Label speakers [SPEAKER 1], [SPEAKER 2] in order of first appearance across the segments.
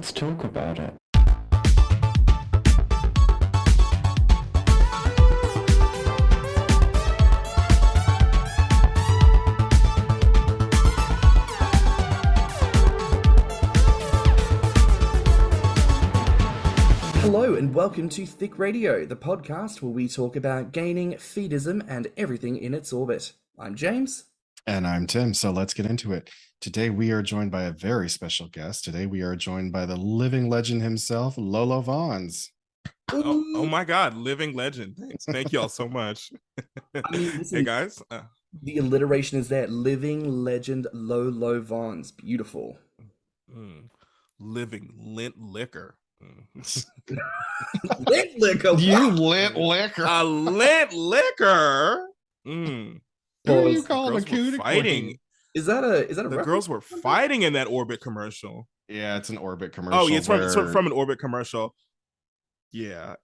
[SPEAKER 1] let's talk about it.
[SPEAKER 2] Hello and welcome to Thicc Radio, the podcast where we talk about gaining, feedism, and everything in its orbit. I'm James.
[SPEAKER 3] And I'm Tim, so let's get into it. Today we are joined by a very special guest. Today we are joined by the living legend himself, LoloVonz.
[SPEAKER 4] Oh my God, living legend. Thanks. Thank y'all so much.
[SPEAKER 2] Listen,
[SPEAKER 4] hey guys.
[SPEAKER 2] The alliteration is there. Living legend LoloVonz. Beautiful.
[SPEAKER 4] Living lint liquor.
[SPEAKER 2] Lint liquor.
[SPEAKER 3] You lint liquor.
[SPEAKER 4] A lint liquor.
[SPEAKER 3] Who are you calling a cootie
[SPEAKER 4] fighting?
[SPEAKER 3] queen?
[SPEAKER 2] Is that a
[SPEAKER 4] The girls were fighting in that Orbit commercial.
[SPEAKER 3] Yeah, it's an Orbit commercial.
[SPEAKER 4] Oh, yeah, it's from an Orbit commercial. Yeah,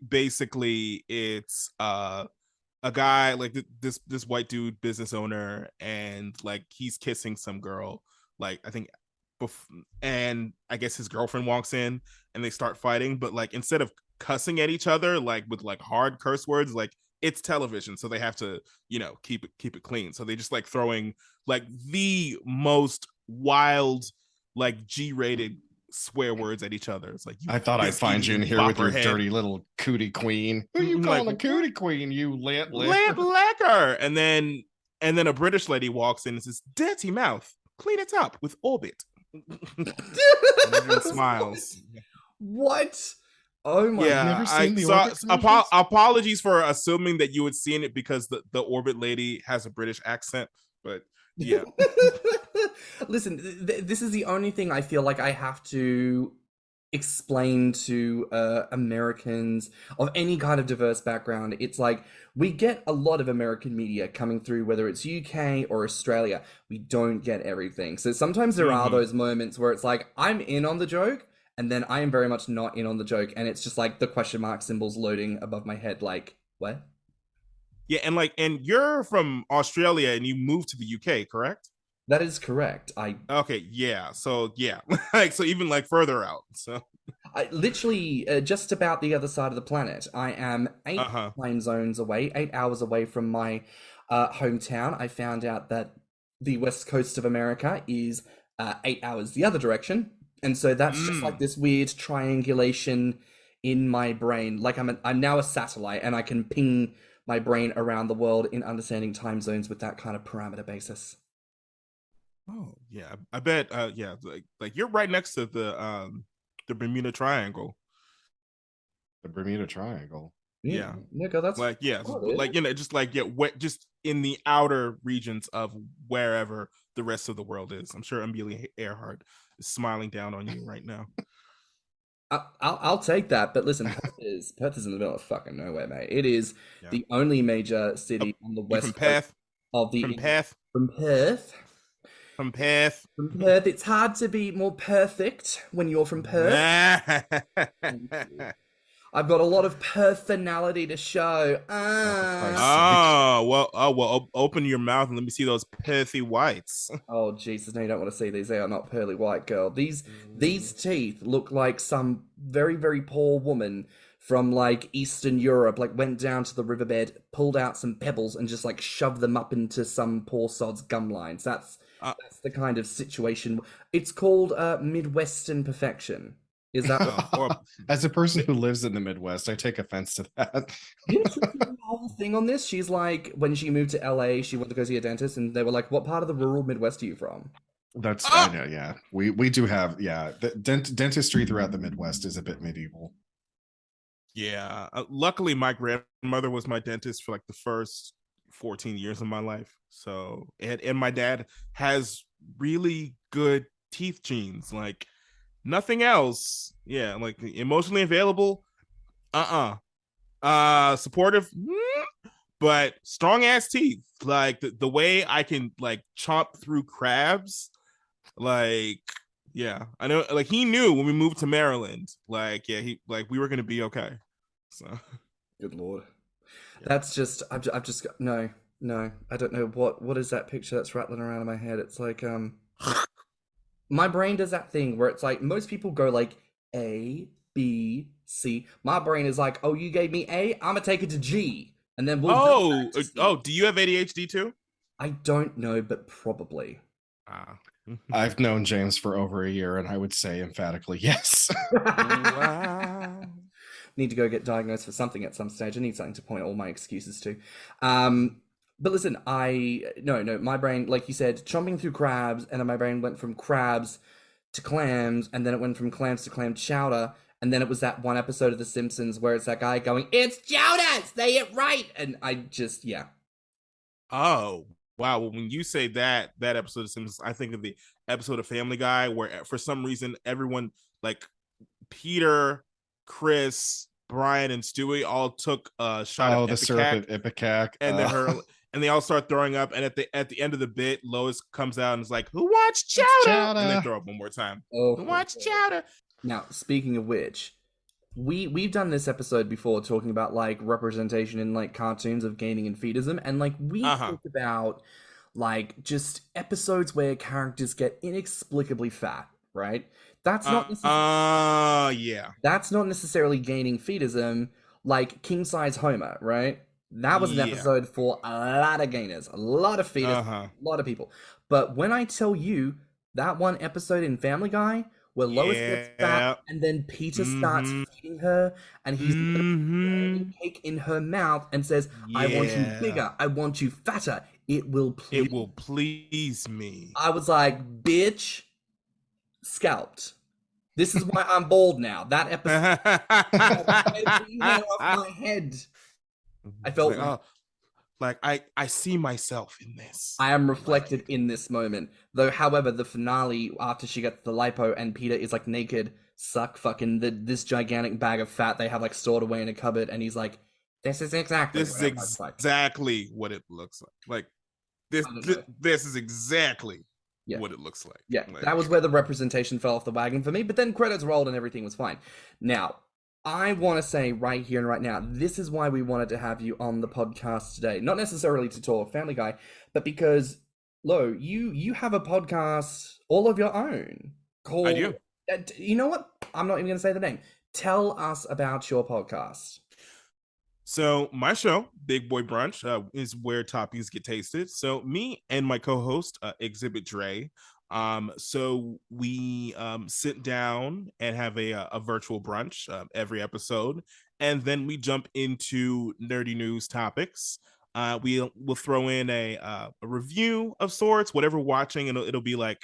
[SPEAKER 4] basically it's a guy like this white dude business owner, and like he's kissing some girl, like I think. And I guess his girlfriend walks in and they start fighting, but like instead of cussing at each other like with like hard curse words, like it's television, so they have to, keep it clean. So they just like throwing like the most wild like G-rated swear words at each other. It's like,
[SPEAKER 3] I thought I'd find you in here with your dirty little cootie queen. Who you calling a cootie queen? You lint
[SPEAKER 4] liquor. And then a British lady walks in and says, "Dirty mouth, clean it up with Orbit." And everyone smiles.
[SPEAKER 2] What? Oh my!
[SPEAKER 4] Yeah,
[SPEAKER 3] never seen the Orbit
[SPEAKER 4] apologies for assuming that you had seen it because the Orbit lady has a British accent, but yeah.
[SPEAKER 2] Listen, this is the only thing I feel like I have to explain to Americans of any kind of diverse background. It's like we get a lot of American media coming through, whether it's UK or Australia. We don't get everything. So sometimes there are those moments where it's like, I'm in on the joke, and then I am very much not in on the joke, and it's just like the question mark symbols loading above my head, like, what?
[SPEAKER 4] Yeah, and you're from Australia and you moved to the UK, correct?
[SPEAKER 2] That is correct.
[SPEAKER 4] Okay, yeah. So yeah, like so even like further out. So
[SPEAKER 2] I literally just about the other side of the planet. I am 8 time zones away, 8 hours away from my hometown. I found out that the west coast of America is 8 hours the other direction, and so that's just like this weird triangulation in my brain. Like I'm now a satellite, and I can ping my brain around the world in understanding time zones with that kind of parameter basis.
[SPEAKER 4] Oh yeah, I bet. Yeah, like you're right next to the Bermuda Triangle.
[SPEAKER 3] The Bermuda Triangle.
[SPEAKER 4] Yeah,
[SPEAKER 2] Nigga, that's
[SPEAKER 4] like like just like just in the outer regions of wherever the rest of the world is. I'm sure Amelia Earhart is smiling down on you right now.
[SPEAKER 2] I'll take that, but listen, Perth is in the middle of fucking nowhere, mate. It is the only major city on the west coast of the From Perth. It's hard to be more perfect when you're from Perth. I've got a lot of personality to show.
[SPEAKER 4] Open your mouth and let me see those Perthy whites.
[SPEAKER 2] Oh Jesus, no, you don't want to see these. They are not pearly white, girl. These teeth look like some very, very poor woman from like Eastern Europe, like went down to the riverbed, pulled out some pebbles and just like shoved them up into some poor sod's gum lines. That's the kind of situation. It's called Midwestern perfection. Is that
[SPEAKER 3] as a person who lives in the Midwest, I take offense to that.
[SPEAKER 2] The whole thing on this, she's like, when she moved to LA, she went to go see a dentist, and they were like, "What part of the rural Midwest are you from?"
[SPEAKER 3] I know, yeah. We do have, the dentistry throughout the Midwest is a bit medieval.
[SPEAKER 4] Yeah, luckily my grandmother was my dentist for like the first 14 years of my life. So and my dad has really good teeth genes, like nothing else. Yeah, like emotionally available, supportive, but strong ass teeth. Like the way I can like chomp through crabs, like yeah, I know. Like he knew when we moved to Maryland, like he like we were gonna be okay. So
[SPEAKER 2] good lord, that's just I've just got no. I don't know what is that picture that's rattling around in my head. It's like My brain does that thing where it's like most people go like A, B, C. My brain is like, oh, you gave me A, I'm gonna take it to G, and then we'll go back to C.
[SPEAKER 4] Do you have ADHD too?
[SPEAKER 2] I don't know, but probably.
[SPEAKER 3] I've known James for over a year, and I would say emphatically yes.
[SPEAKER 4] Wow.
[SPEAKER 2] Need to go get diagnosed for something at some stage. I need something to point all my excuses to. But listen, my brain, like you said, chomping through crabs, and then my brain went from crabs to clams, and then it went from clams to clam chowder, and then it was that one episode of The Simpsons where it's that guy going, "It's chowder, say it right," and I just, yeah.
[SPEAKER 4] Oh, wow. Well, when you say that episode of Simpsons, I think of the episode of Family Guy where for some reason everyone, like Peter, Chris, Brian, and Stewie all took a shot of
[SPEAKER 3] the syrup at Ipecac.
[SPEAKER 4] And they all start throwing up. And at the end of the bit, Lois comes out and is like, "Who watched chowder?" And they throw up one more time.
[SPEAKER 2] Oh,
[SPEAKER 4] "Who watched chowder?"
[SPEAKER 2] Now, speaking of which, we've done this episode before talking about like representation in like cartoons of gaining and fetism, and like we talked about like just episodes where characters get inexplicably fat, right? That's not necessarily that's not necessarily gaining fetism, like King Size Homer, right? That was an episode for a lot of gainers, a lot of fetus, a lot of people. But when I tell you that one episode in Family Guy where Lois gets fat and then Peter starts feeding her and he's putting cake in her mouth and says, "I want you bigger, I want you fatter, it will
[SPEAKER 4] please me."
[SPEAKER 2] I was like, bitch, scalped. This is why I'm bald now. That episode off my head. I felt
[SPEAKER 4] like I see myself in this.
[SPEAKER 2] I am reflected in this moment. Though, however, the finale after she gets the lipo and Peter is like naked, suck fucking this gigantic bag of fat they have like stored away in a cupboard, and he's like, "This is exactly
[SPEAKER 4] what it looks like. Like this is exactly what it looks like."
[SPEAKER 2] Yeah, that was where the representation fell off the wagon for me. But then credits rolled and everything was fine. Now, I want to say right here and right now, this is why we wanted to have you on the podcast today. Not necessarily to talk Family Guy, but because, Lo, you have a podcast all of your own. Called,
[SPEAKER 4] I do.
[SPEAKER 2] You know what? I'm not even going to say the name. Tell us about your podcast.
[SPEAKER 4] So my show, Big Boy Brunch, is where toppings get tasted. So me and my co-host, Exhibit Dre, so we sit down and have a virtual brunch every episode, and then we jump into nerdy news topics. We'll throw in a review of sorts, whatever we're watching, and it'll be like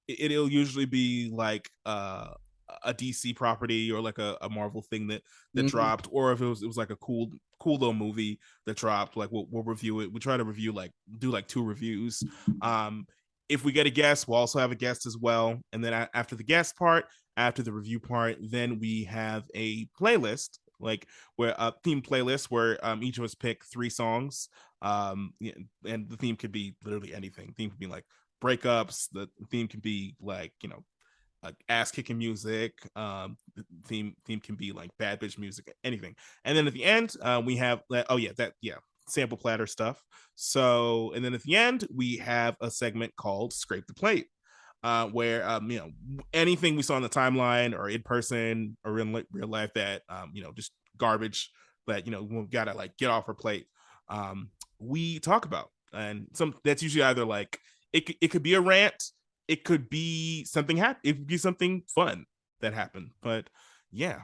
[SPEAKER 4] it'll usually be like a DC property or like a Marvel thing that dropped, or if it was like a cool little movie that dropped, like we'll review it. We try to review do 2 reviews. If we get a guest, we'll also have a guest as well. And then after the guest part, after the review part, then we have a playlist, like where a theme playlist where each of us pick 3 songs. And the theme could be literally anything. The theme could be like breakups. The theme can be like, ass kicking music. The theme can be like bad bitch music, anything. And then at the end, we have sample platter stuff. So, and then at the end, we have a segment called Scrape the Plate, where anything we saw on the timeline or in person or in real life that just garbage that we gotta like get off our plate, we talk about. And that's usually either like it could be a rant, it could be something it could be something fun that happened. But yeah,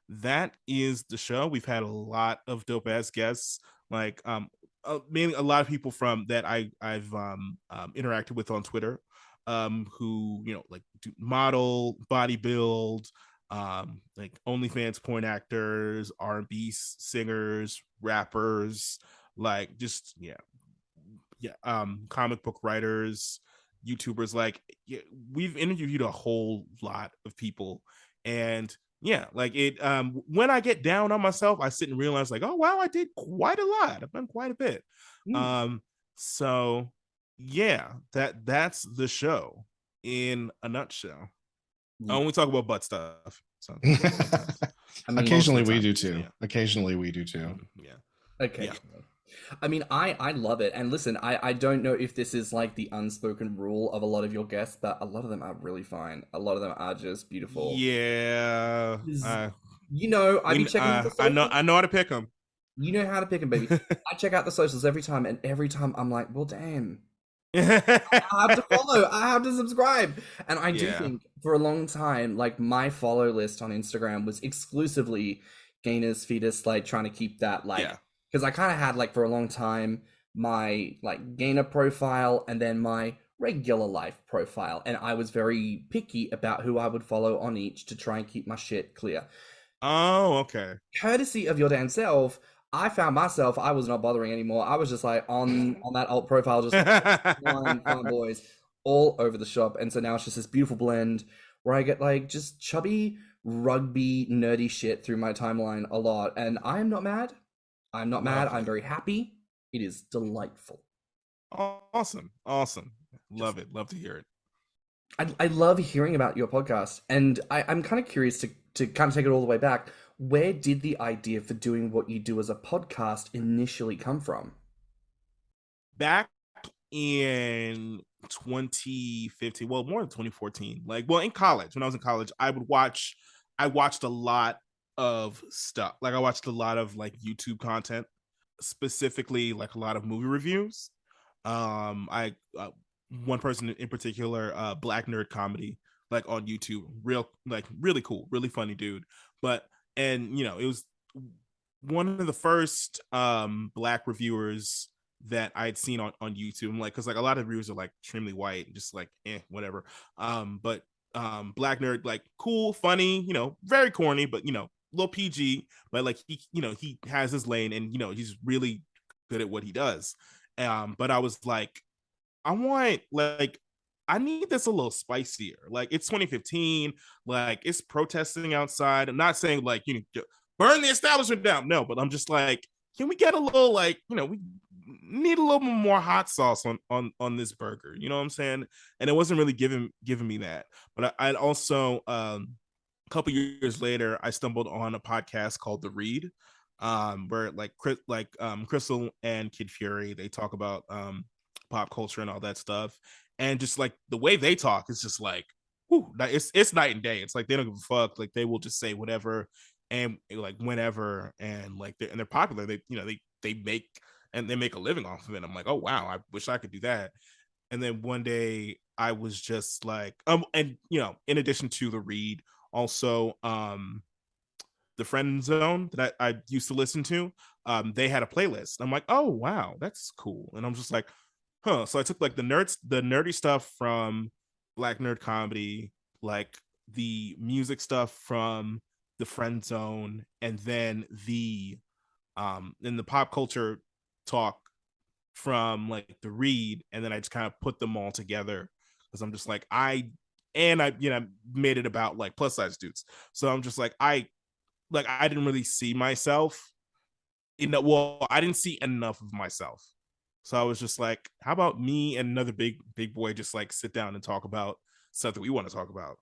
[SPEAKER 4] that is the show. We've had a lot of dope ass guests, like mainly a lot of people from that I've interacted with on Twitter, who like do model, bodybuild, like OnlyFans porn actors, R&B singers, rappers, like just comic book writers, YouTubers. Like we've interviewed a whole lot of people, and like it when I get down on myself, I sit and realize like, oh wow, I did quite a lot. I've done quite a bit. So yeah, that's the show in a nutshell. I only talk about butt stuff. So
[SPEAKER 3] occasionally we do too. Occasionally we do too.
[SPEAKER 2] Okay. I mean, I love it. And listen, I don't know if this is like the unspoken rule of a lot of your guests, but a lot of them are really fine. A lot of them are just beautiful.
[SPEAKER 4] Yeah,
[SPEAKER 2] 'Cause, you know, I be checking out the socials.
[SPEAKER 4] I know how to pick them.
[SPEAKER 2] You know how to pick them, baby. I check out the socials every time, and every time I'm like, well, damn. I have to follow. I have to subscribe. And I do
[SPEAKER 4] Yeah,
[SPEAKER 2] think for a long time, like my follow list on Instagram was exclusively gainers, fetus, like trying to keep that like
[SPEAKER 4] yeah.
[SPEAKER 2] because I kind of had like for a long time my like gainer profile and then my regular life profile. And I was very picky about who I would follow on each to try and keep my shit clear.
[SPEAKER 4] Oh, okay.
[SPEAKER 2] Courtesy of your damn self, I found myself, I was not bothering anymore. I was just like on that alt profile, just fine boys all over the shop. And so now it's just this beautiful blend where I get like just chubby rugby nerdy shit through my timeline a lot. And I am not mad. I'm not mad. I'm very happy. It is delightful.
[SPEAKER 4] Awesome. Love it. Love to hear it.
[SPEAKER 2] I love hearing about your podcast. And I'm kind of curious to kind of take it all the way back. Where did the idea for doing what you do as a podcast initially come from?
[SPEAKER 4] Back in 2015, well, more than 2014, like, well, in college, when I was in college, I watched a lot of stuff. Like, I watched a lot of like YouTube content, specifically like a lot of movie reviews. I One person in particular, Black Nerd Comedy, like on YouTube, really cool, really funny dude. But and it was one of the first Black reviewers that I'd seen on YouTube. I'm like, because like a lot of reviewers are like extremely white and just like whatever. But Black Nerd, like cool, funny, very corny, but little PG, but like he has his lane, and he's really good at what he does. But I was like, I need this a little spicier. Like, it's 2015, like it's protesting outside. I'm not saying like burn the establishment down. No, but I'm just like, can we get a little like, we need a little more hot sauce on this burger. You know what I'm saying? And it wasn't really giving me that. But I'd also a couple years later, I stumbled on a podcast called The Read, where like Crystal and Kid Fury, they talk about pop culture and all that stuff, and just like the way they talk is just like, whew, it's night and day. It's like they don't give a fuck. Like, they will just say whatever and like whenever, and like they're popular. They make a living off of it. I'm like, oh wow, I wish I could do that. And then one day I was just like, and in addition to The Read, also the Friend Zone that I used to listen to, they had a playlist. I'm like, oh wow, that's cool. And I'm just like, huh. So I took like the nerdy stuff from Black Nerd Comedy, like the music stuff from the Friend Zone, and then in the pop culture talk from like The Read, and then I just kind of put them all together, because I'm just like, I made it about like plus size dudes. So I'm just like, I didn't really see myself I didn't see enough of myself. So I was just like, how about me and another big boy just like sit down and talk about stuff that we want to talk about?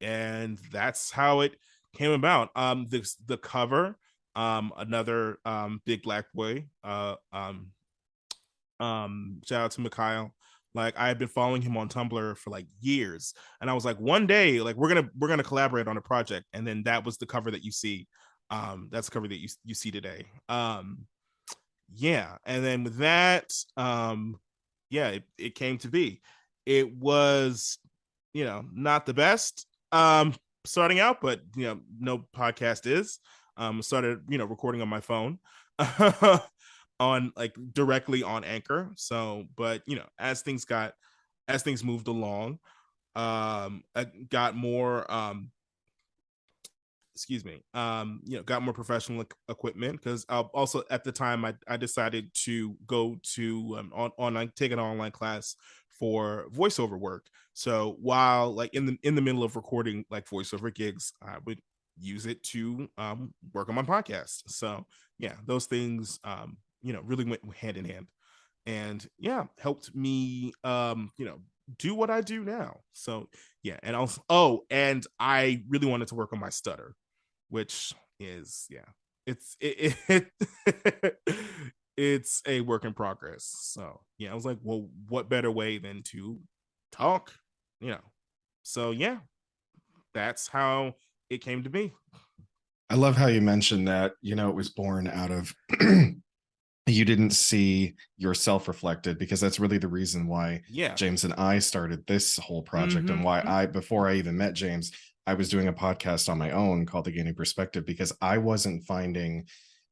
[SPEAKER 4] And that's how it came about. The cover, another big Black boy, shout out to Mikhail. Like, I had been following him on Tumblr for like years, and I was like, one day, like we're gonna collaborate on a project. And then that was the cover that you see. That's the cover that you see today. Yeah, and then with that, yeah, it came to be. It was, not the best starting out, but no podcast is. Started recording on my phone. On like directly on Anchor. So, but as things moved along, I got more got more professional equipment, because also at the time I decided to go to online, take an online class for voiceover work. So while like in the middle of recording like voiceover gigs, I would use it to work on my podcast. So yeah, those things really went hand in hand, and yeah, helped me do what I do now. So yeah, and also, and I really wanted to work on my stutter, which is, yeah, it's it's a work in progress. So yeah, I was like, well, what better way than to talk, you know? So yeah, that's how it came to be.
[SPEAKER 3] I love how you mentioned that, it was born out of you didn't see yourself reflected, because that's really the reason why
[SPEAKER 4] Yeah.
[SPEAKER 3] James and I started this whole project, and why before I even met James, I was doing a podcast on my own called The Gaining Perspective, because I wasn't finding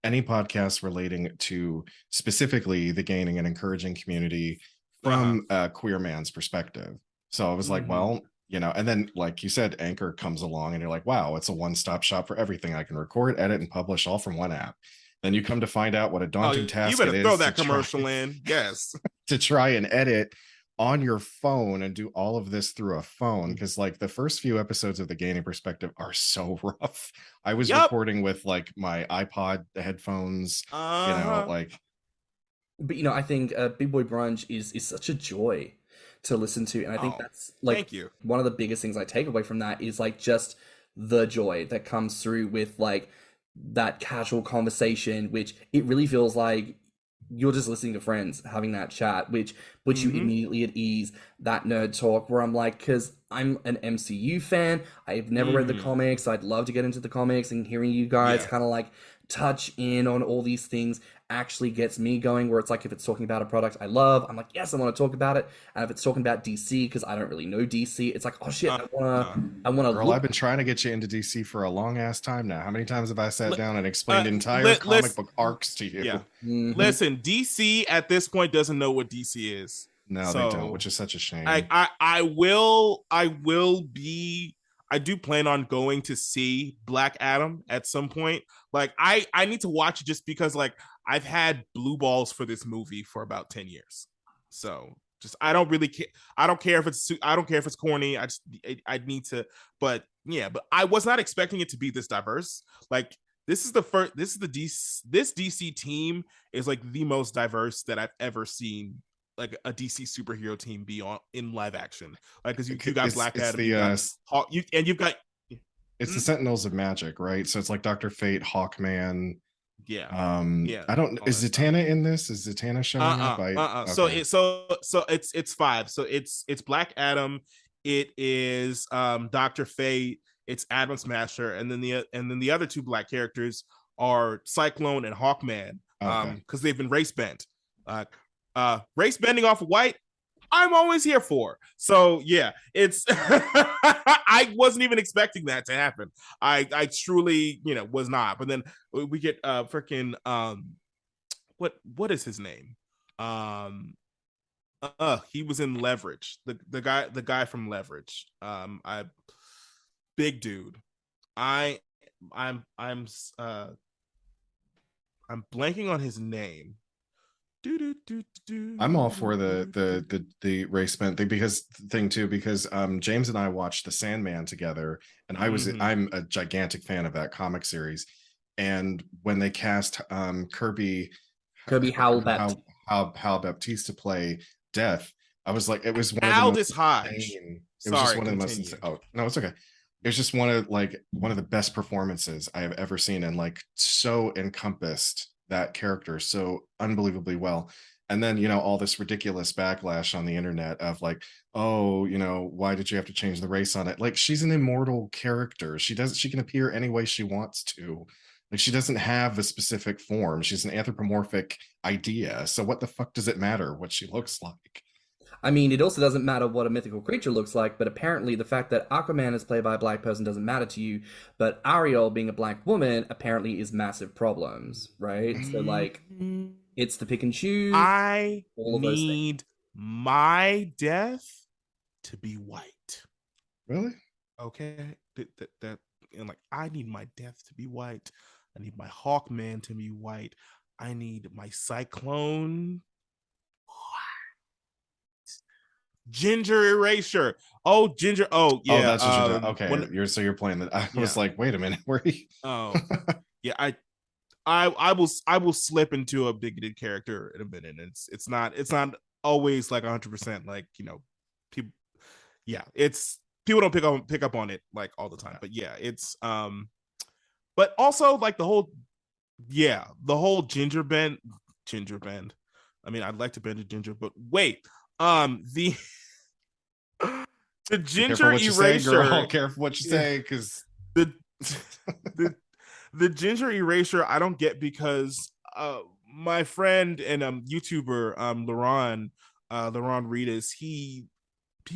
[SPEAKER 3] any podcasts relating to specifically the gaining and encouraging community from a queer man's perspective. So I was like, well, and then like you said, Anchor comes along and you're like, wow, it's a one-stop shop for everything. I can record, edit, and publish all from one app. Then you come to find out what a daunting task
[SPEAKER 4] you better
[SPEAKER 3] it
[SPEAKER 4] throw
[SPEAKER 3] is
[SPEAKER 4] that commercial in. Yes.
[SPEAKER 3] to try and edit on your phone and do all of this through a phone, because like the first few episodes of The Gaining Perspective are so rough. I was recording with like my iPod headphones, like.
[SPEAKER 2] But I think Big Boy Brunch is such a joy to listen to, and I think that's like
[SPEAKER 4] thank you.
[SPEAKER 2] One of the biggest things I take away from that is like just the joy that comes through with like that casual conversation, which it really feels like you're just listening to friends having that chat, which puts you immediately at ease. That nerd talk where I'm like, because I'm an MCU fan, I've never read the comics, I'd love to get into the comics, and hearing you guys kind of like touch in on all these things actually gets me going, where it's like if it's talking about a product I love, I'm like, yes, I want to talk about it. And if it's talking about DC, because I don't really know DC, it's like, oh shit, I want to
[SPEAKER 3] Girl, I've been trying to get you into DC for a long ass time now. How many times have I sat down and explained entire comic book arcs to you?
[SPEAKER 4] Yeah. Listen, DC at this point doesn't know what DC is.
[SPEAKER 3] No, they don't, which is such a shame.
[SPEAKER 4] I do plan on going to see Black Adam at some point. Like I need to watch it just because like I've had blue balls for this movie for about 10 years. So just I don't really care. I don't care if it's corny. I need to, but I was not expecting it to be this diverse. Like this DC team is like the most diverse that I've ever seen, like a DC superhero team be on in live action. Like because you got Black Adam, you've got
[SPEAKER 3] it's the Sentinels of Magic, right? So it's like Dr. Fate, Hawkman. I don't know. Is Zatanna in this? Is Zatanna showing up? Okay.
[SPEAKER 4] So it's five. So it's Black Adam, it is Dr. Fate, it's Atom Smasher, and then the other two black characters are Cyclone and Hawkman. Because they've been race bent. Race bending off of white, I'm always here for. So yeah, it's I wasn't even expecting that to happen. I truly, was not. But then we get freaking what is his name? He was in Leverage. The guy from Leverage. Big dude. I'm blanking on his name.
[SPEAKER 3] I'm all for the race bent thing because James and I watched The Sandman together, and I'm a gigantic fan of that comic series. And when they cast Kirby Howell Baptiste to play Death, I was like, it was one of the most insane. It was just one of the most insane. Oh no, it's okay. It was just one of the best performances I have ever seen, and like so encompassed that character so unbelievably well. And then all this ridiculous backlash on the internet of like, oh, why did you have to change the race on it? Like, she's an immortal character. She can appear any way she wants to. Like, she doesn't have a specific form. She's an anthropomorphic idea. So what the fuck does it matter what she looks like?
[SPEAKER 2] I mean, it also doesn't matter what a mythical creature looks like, but apparently the fact that Aquaman is played by a black person doesn't matter to you, but Ariel being a black woman apparently is massive problems, right? So, like, it's the pick and choose.
[SPEAKER 4] I need my death to be white.
[SPEAKER 3] Really?
[SPEAKER 4] Okay. That and like, I need my death to be white. I need my Hawkman to be white. I need my Cyclone Ginger Erasure. Oh, Ginger. Oh, yeah.
[SPEAKER 3] Oh, that's what you're doing. Okay. You're playing that. I was like, wait a minute, where are you?
[SPEAKER 4] Oh, yeah. I will slip into a bigoted character in a minute. It's not always like 100% like, people. Yeah, it's people don't pick up on it like all the time. But yeah, it's but also like the whole ginger bent ginger bend. I mean, I'd like to bend a ginger, but wait, the the ginger
[SPEAKER 3] what you say, girl. Careful what you say, because
[SPEAKER 4] the the ginger erasure I don't get, because my friend and YouTuber Laurent Reedus, he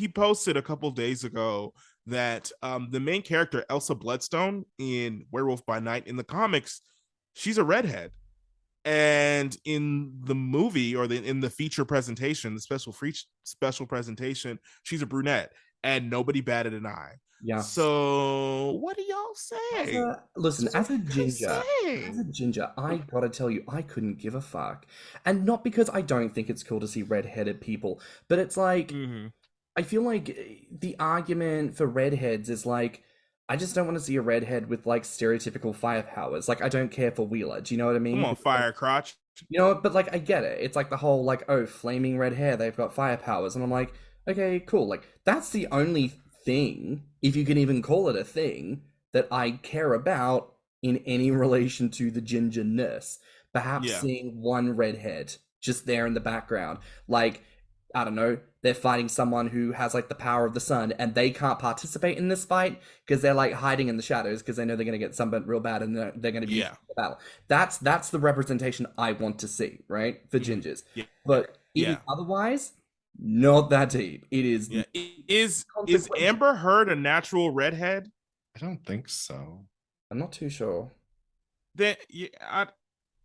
[SPEAKER 4] posted a couple days ago that the main character Elsa Bloodstone in Werewolf by Night in the comics, she's a redhead, and in the movie, or in the feature presentation, the special presentation, she's a brunette, and nobody batted an eye.
[SPEAKER 2] Yeah.
[SPEAKER 4] So what do y'all say?
[SPEAKER 2] Listen, as a ginger, I gotta tell you, I couldn't give a fuck. And not because I don't think it's cool to see redheaded people, but it's like, I feel like the argument for redheads is like, I just don't want to see a redhead with like stereotypical fire powers. Like, I don't care for Wheeler. Do you know what I mean?
[SPEAKER 4] Come on, fire crotch.
[SPEAKER 2] You know, but like, I get it. It's like the whole like, oh, flaming red hair, they've got fire powers. And I'm like, okay, cool. Like, that's the only thing, if you can even call it a thing, that I care about in any relation to the gingerness. Perhaps seeing one redhead just there in the background. Like, I don't know, they're fighting someone who has like the power of the sun, and they can't participate in this fight because they're like hiding in the shadows because they know they're going to get sunburnt real bad, and they're going to be in the battle. That's the representation I want to see, right? For gingers. But even otherwise, not that deep. It is.
[SPEAKER 4] Is Amber Heard a natural redhead?
[SPEAKER 3] I don't think so. I'm
[SPEAKER 2] not too sure.
[SPEAKER 4] That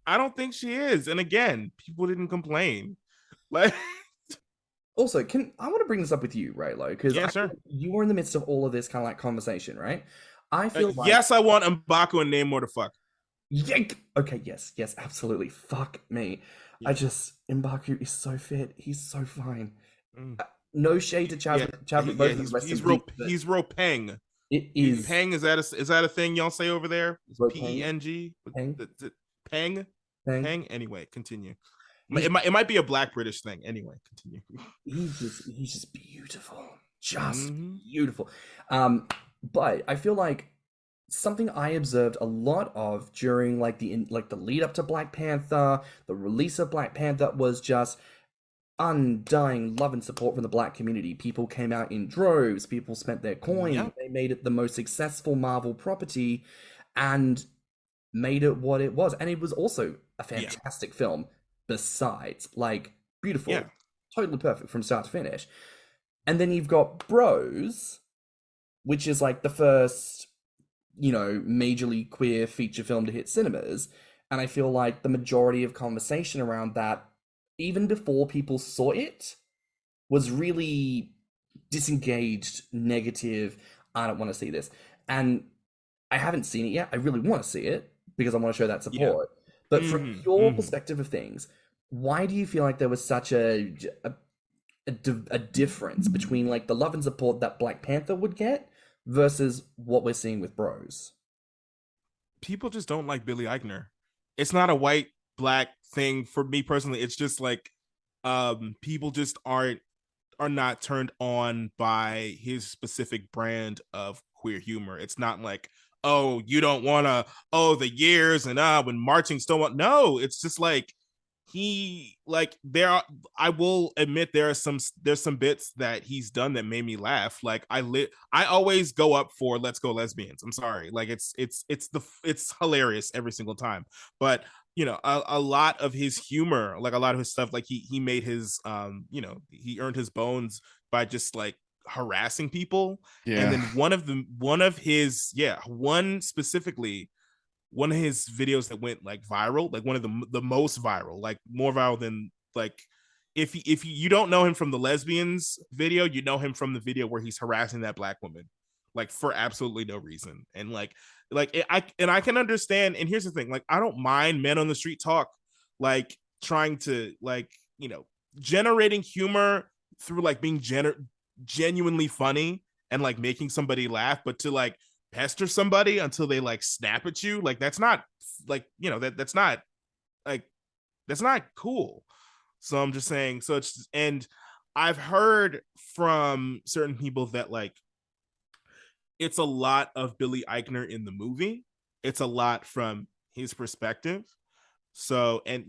[SPEAKER 4] I don't think she is. And again, people didn't complain. Like,
[SPEAKER 2] also, I want to bring this up with you, Raylo, because you were in the midst of all of this kind of like conversation, right? I feel like,
[SPEAKER 4] yes, I want M'Baku and Namor to fuck.
[SPEAKER 2] Yank. Okay, yes, absolutely. Fuck me. Yeah. M'Baku is so fit. He's so fine. No shade to Chadwick Boseman.
[SPEAKER 4] He's Ropeng.
[SPEAKER 2] It is.
[SPEAKER 4] Peng, is that a thing y'all say over there? P-E-N-G? Peng? Anyway, continue. It might be a Black British thing. Anyway, continue.
[SPEAKER 2] He's just beautiful. Beautiful. But I feel like something I observed a lot of during like the lead up to Black Panther, the release of Black Panther, was just undying love and support from the Black community. People came out in droves. People spent their coin. Yep. They made it the most successful Marvel property and made it what it was. And it was also a fantastic film besides. Like, beautiful. Totally perfect from start to finish. And then you've got Bros, which is like the first, majorly queer feature film to hit cinemas. And I feel like the majority of conversation around that, even before people saw it, was really disengaged, negative. I don't want to see this. And I haven't seen it yet. I really want to see it because I want to show that support. But from your perspective of things, why do you feel like there was such a difference between like the love and support that Black Panther would get versus what we're seeing with Bros?
[SPEAKER 4] People just don't like Billy Eichner. It's not a white Black thing for me personally. It's just like people just are not turned on by his specific brand of queer humor. It's not like, oh, you don't want to, the years and when marching still. No, it's just like I will admit there's some bits that he's done that made me laugh. Like I always go up for Let's Go Lesbians. I'm sorry. Like it's hilarious every single time. But a lot of his humor, like a lot of his stuff, like he made his he earned his bones by just like harassing people. And then one of his videos that went like viral, like one of the most viral, like more viral than like if you don't know him from the Lesbians video, you know him from the video where he's harassing that Black woman like for absolutely no reason. And I can understand. And here's the thing, like I don't mind men on the street talk, like trying to generating humor through like being genuinely funny and like making somebody laugh, but to like pester somebody until they like snap at you, like that's not like that's not cool. So I'm just saying, and I've heard from certain people that like it's a lot of Billy Eichner in the movie, it's a lot from his perspective. So, and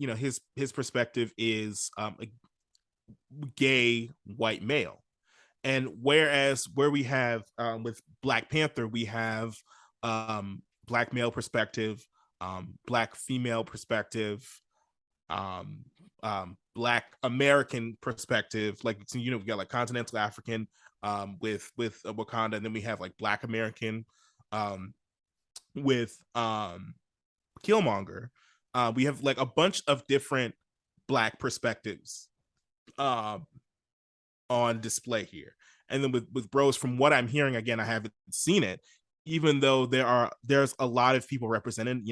[SPEAKER 4] his perspective is a gay white male. And whereas where we have with Black Panther, we have Black male perspective, Black female perspective, um, Black American perspective. Like, so, we got like continental African with Wakanda, and then we have like Black American with Killmonger. We have like a bunch of different Black perspectives on display here. And then with Bros, from what I'm hearing, again, I haven't seen it, even though there's a lot of people represented.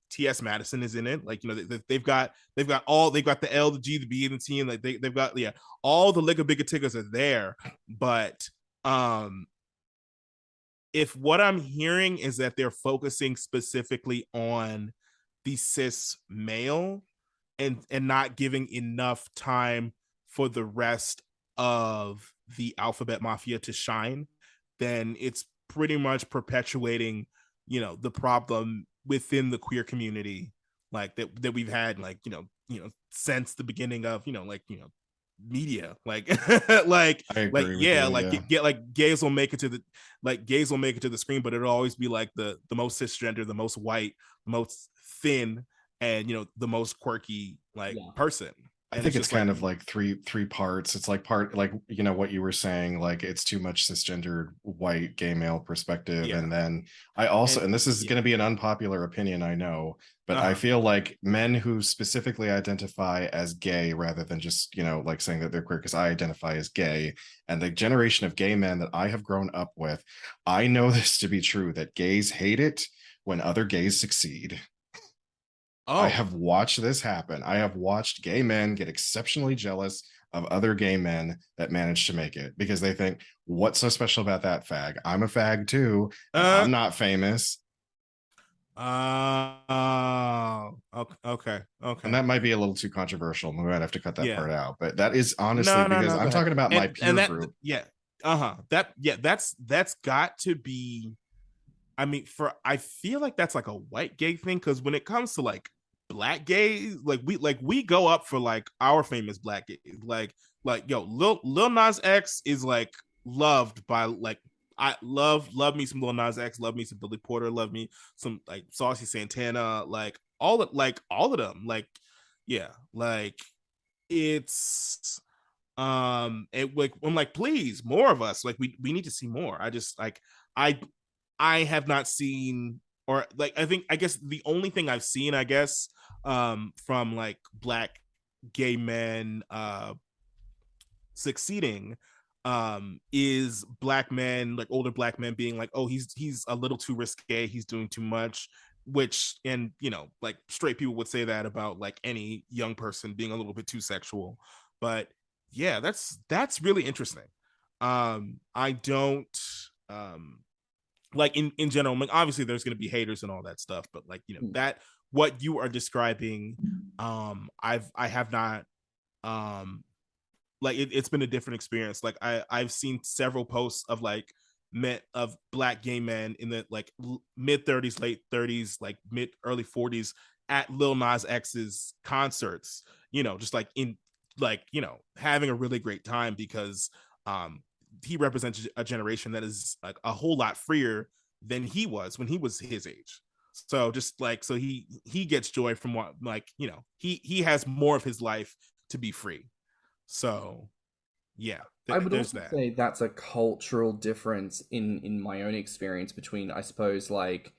[SPEAKER 4] T.S. Madison is in it. Like, they've got the L, the G, the B, and the T, and like they've got all the Ligga Bigga Tiggas are there. But if what I'm hearing is that they're focusing specifically on the cis male and not giving enough time for the rest of the alphabet mafia to shine, then it's pretty much perpetuating the problem within the queer community, like that we've had, like since the beginning of media, like gays will make it to the screen, but it'll always be like the most cisgender, the most white, the most thin, and the most quirky person.
[SPEAKER 3] I think it's kind of like three parts. It's like part, like, what you were saying, like it's too much cisgendered white gay male perspective. And then I also, and this is going to be an unpopular opinion, I know, but I feel like men who specifically identify as gay rather than just, like saying that they're queer, because I identify as gay, and the generation of gay men that I have grown up with, I know this to be true, that gays hate it when other gays succeed. Oh. I have watched this happen. I have watched gay men get exceptionally jealous of other gay men that manage to make it, because they think, what's so special about that fag? I'm a fag too. I'm not famous. Okay. And that might be a little too controversial. We might have to cut that part out. But that is honestly because I'm talking about my peer group. That's got to be. I mean, I feel like that's like a white gay thing, because when it comes to like Black gays, we go up for like our famous Black gays, like Lil Nas X is like loved by, like, I love me some Lil Nas X, love me some Billy Porter, love me some like Saucy Santana, like all of them, like it's like, I'm like, please, more of us, like we need to see more. I just like I have not seen, or like I guess the only thing I've seen, I guess, from like Black gay men succeeding is Black men, like older Black men, being like, oh, he's a little too risque, he's doing too much, which, and like straight people would say that about like any young person being a little bit too sexual. But yeah, that's really interesting. I don't like in general, like obviously there's going to be haters and all that stuff, but like that what you are describing, I have not like it's been a different experience. Like I've seen several posts of like of Black gay men in the like mid 30s, late 30s, like mid early 40s at Lil Nas X's concerts, just like in like having a really great time, because he represents a generation that is like a whole lot freer than he was when he was his age. So just like, so he gets joy from what, like, he has more of his life to be free. So yeah,
[SPEAKER 2] I would also say that's a cultural difference in my own experience between, I suppose like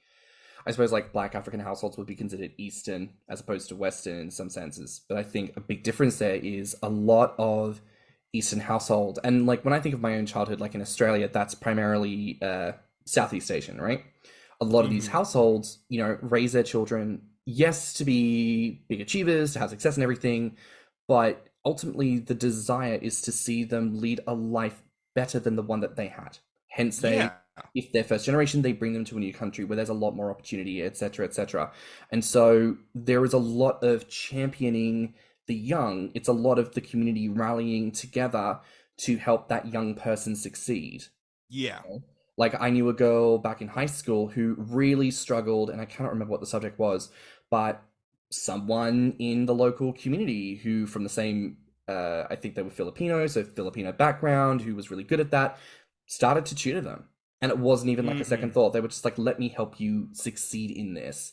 [SPEAKER 2] Black African households would be considered Eastern as opposed to Western in some senses. But I think a big difference there is a lot of Eastern household, and like when I think of my own childhood, like in Australia, that's primarily Southeast Asian, right? A lot of these households, raise their children, yes, to be big achievers, to have success and everything, but ultimately the desire is to see them lead a life better than the one that they had. Hence, if they're first generation, they bring them to a new country where there's a lot more opportunity, etc., etc. And so there is a lot of championing the young. It's a lot of the community rallying together to help that young person succeed.
[SPEAKER 4] Yeah.
[SPEAKER 2] Like I knew a girl back in high school who really struggled, and I cannot remember what the subject was, but someone in the local community who from the same I think they were Filipino, so Filipino background, who was really good at that, started to tutor them. And it wasn't even like a second thought. They were just like, let me help you succeed in this.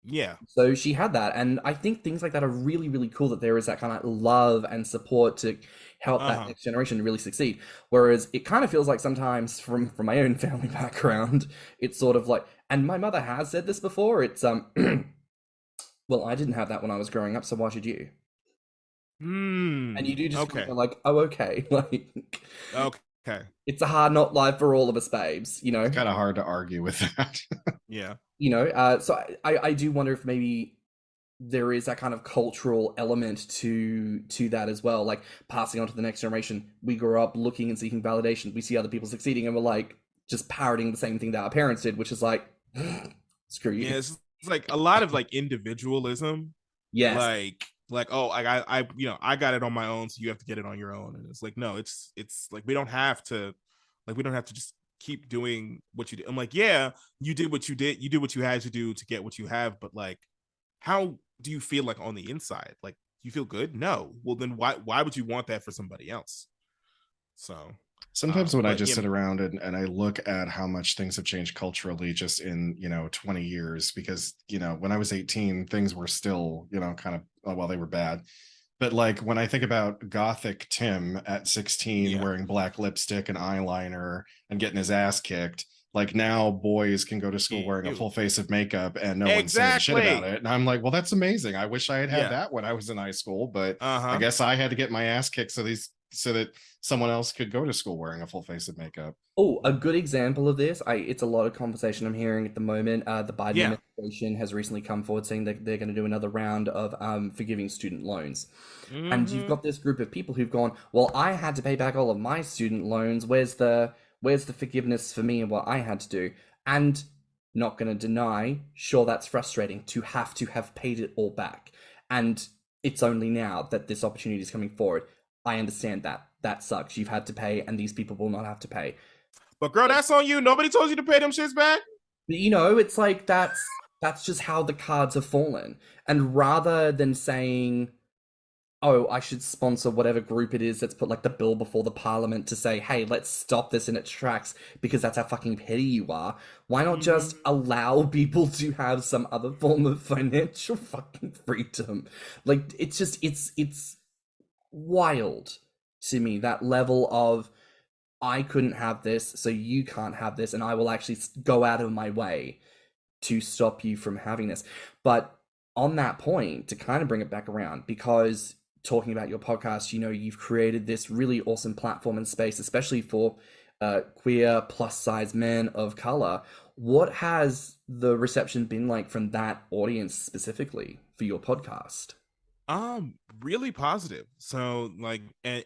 [SPEAKER 4] Yeah.
[SPEAKER 2] So she had that. And I think things like that are really, really cool, that there is that kind of love and support to help that next generation really succeed. Whereas it kind of feels like sometimes from my own family background, it's sort of like, and my mother has said this before, it's well, I didn't have that when I was growing up, so why should you? And you do just kind of like, oh, okay. Like,
[SPEAKER 4] okay.
[SPEAKER 2] It's a hard not life for all of us, babes, you know?
[SPEAKER 3] It's kind of hard to argue with that.
[SPEAKER 4] Yeah.
[SPEAKER 2] You know, so I do wonder if maybe there is that kind of cultural element to that as well, like passing on to the next generation. We grew up looking and seeking validation. We see other people succeeding and we're like just parroting the same thing that our parents did, which is like, screw you.
[SPEAKER 4] Yeah, it's like a lot of like individualism.
[SPEAKER 2] Yes.
[SPEAKER 4] Like, oh, I you know, I got it on my own, so you have to get it on your own. And it's like, no, it's like we don't have to just keep doing what you did. I'm like, yeah, you did what you did, you did what you had to do to get what you have, but like, how do you feel like on the inside? Like, you feel good? No. Well, then why would you want that for somebody else? So
[SPEAKER 3] sometimes when I just sit around and I look at how much things have changed culturally just in, 20 years, because, when I was 18, things were still, kind of, well, they were bad. But like when I think about Gothic Tim at 16 wearing black lipstick and eyeliner and getting his ass kicked, like now boys can go to school wearing a full face of makeup and no one's saying shit about it. And I'm like, well, that's amazing. I wish I had that when I was in high school, but I guess I had to get my ass kicked so that someone else could go to school wearing a full face of makeup.
[SPEAKER 2] Oh, a good example of this, it's a lot of conversation I'm hearing at the moment. The Biden administration has recently come forward saying that they're going to do another round of forgiving student loans. And you've got this group of people who've gone, well, I had to pay back all of my student loans. Where's the forgiveness for me and what I had to do? And not going to deny, sure, that's frustrating to have paid it all back. And it's only now that this opportunity is coming forward. I understand that. That sucks. You've had to pay, and these people will not have to pay.
[SPEAKER 4] But girl, that's on you. Nobody told you to pay them shits back.
[SPEAKER 2] It's like that's just how the cards have fallen. And rather than saying, oh, I should sponsor whatever group it is that's put like the bill before the parliament to say, hey, let's stop this in its tracks because that's how fucking petty you are. Why not just allow people to have some other form of financial fucking freedom? Like, it's just, it's wild to me, that level of I couldn't have this, so you can't have this, and I will actually go out of my way to stop you from having this. But on that point, to kind of bring it back around, because talking about your podcast, you've created this really awesome platform and space, especially for queer plus size men of color. What has the reception been like from that audience specifically for your podcast?
[SPEAKER 4] Really positive. So like,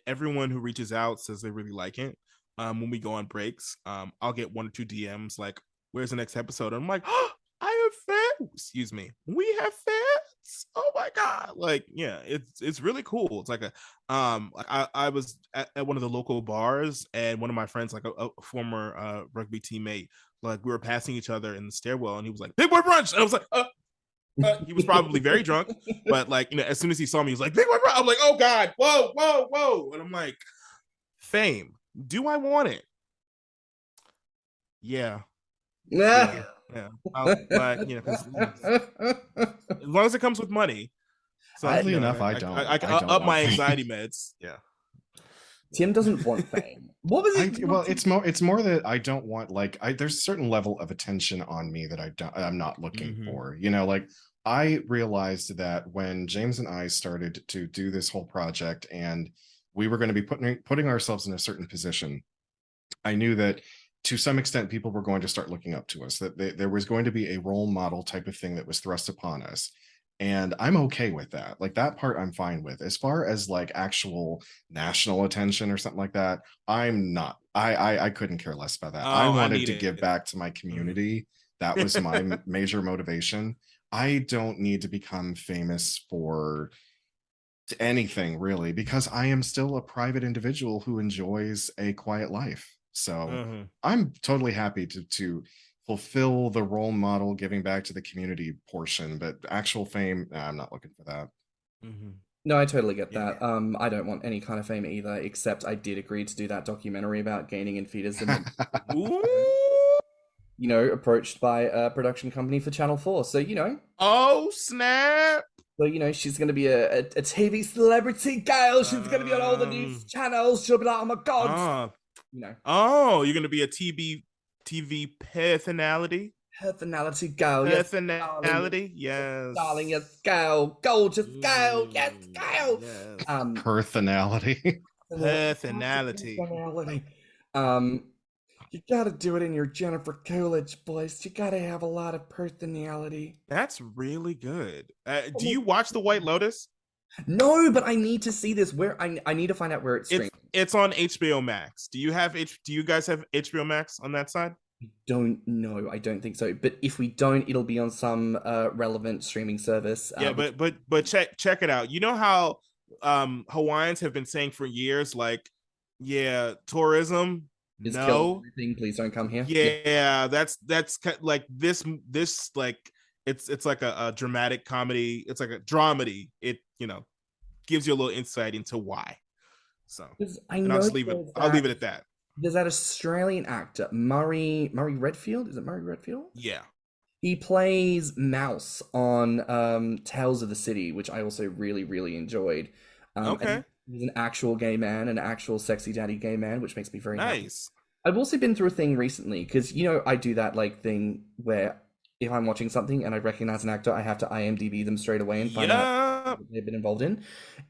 [SPEAKER 4] everyone who reaches out says they really like it. When we go on breaks, I'll get 1 or 2 DMs like, where's the next episode? And I'm like, oh, I have fans. Excuse me. We have fans. Oh my God. Like, yeah, it's really cool. It's like I was at one of the local bars, and one of my friends, like a former rugby teammate, like we were passing each other in the stairwell, and he was like, Big Boy Brunch. And I was like, he was probably very drunk, but like, as soon as he saw me, he was like, Big Boy Brunch. I'm like, oh God, whoa. And I'm like, fame. Do I want it? Yeah. But, as long as it comes with money. So
[SPEAKER 3] oddly enough, I don't.
[SPEAKER 4] I up my anxiety meds. Yeah.
[SPEAKER 2] Tim doesn't want fame. What was it?
[SPEAKER 3] Well, it's more that I don't want, like, there's a certain level of attention on me that I'm not looking for. Like, I realized that when James and I started to do this whole project, and we were going to be putting ourselves in a certain position, I knew that to some extent people were going to start looking up to us, that there was going to be a role model type of thing that was thrust upon us. And I'm okay with that. Like, that part I'm fine with. As far as like actual national attention or something like that, I'm not. I couldn't care less about that. I wanted to give back to my community. That was my major motivation. I don't need to become famous for anything really, because I am still a private individual who enjoys a quiet life. So I'm totally happy to fulfill the role model, giving back to the community portion, but actual fame, nah, I'm not looking for that.
[SPEAKER 4] Mm-hmm.
[SPEAKER 2] No, I totally get
[SPEAKER 4] Yeah.
[SPEAKER 2] that. I don't want any kind of fame either, except I did agree to do that documentary about gaining in fetus and
[SPEAKER 4] Ooh.
[SPEAKER 2] approached by a production company for Channel 4. So,
[SPEAKER 4] Oh snap!
[SPEAKER 2] so, she's going to be a TV celebrity girl. She's going to be on all the news channels. She'll be like, oh my God.
[SPEAKER 4] Oh, you're going to be a TV personality?
[SPEAKER 2] Personality girl.
[SPEAKER 4] Personality, yes.
[SPEAKER 2] Darling, yes, girl. Gorgeous girl. Yes, girl.
[SPEAKER 4] Yes.
[SPEAKER 3] Personality.
[SPEAKER 4] Personality.
[SPEAKER 2] You gotta do it in your Jennifer Coolidge voice. You gotta have a lot of personality.
[SPEAKER 4] That's really good. Do you watch The White Lotus?
[SPEAKER 2] No, but I need to see this. Where I need to find out where it's streaming.
[SPEAKER 4] It's on HBO Max. Do you guys have HBO Max on that side?
[SPEAKER 2] I don't know. I don't think so. But if we don't, it'll be on some relevant streaming service.
[SPEAKER 4] Yeah, but check it out. You know how Hawaiians have been saying for years, like, yeah, tourism.
[SPEAKER 2] Is
[SPEAKER 4] no,
[SPEAKER 2] everything. Please don't come here.
[SPEAKER 4] Yeah, that's like this like it's like a dramatic comedy. It's like a dramedy. It gives you a little insight into why. So I'll leave it at that.
[SPEAKER 2] There's that Australian actor Murray Redfield. Is it Murray Redfield?
[SPEAKER 4] Yeah.
[SPEAKER 2] He plays Mouse on Tales of the City, which I also really, really enjoyed.
[SPEAKER 4] Okay.
[SPEAKER 2] He's an actual gay man, an actual sexy daddy gay man, which makes me very
[SPEAKER 4] nice.
[SPEAKER 2] Happy. I've also been through a thing recently, because, I do that thing where if I'm watching something and I recognize an actor, I have to IMDb them straight away and find out what they've been involved in.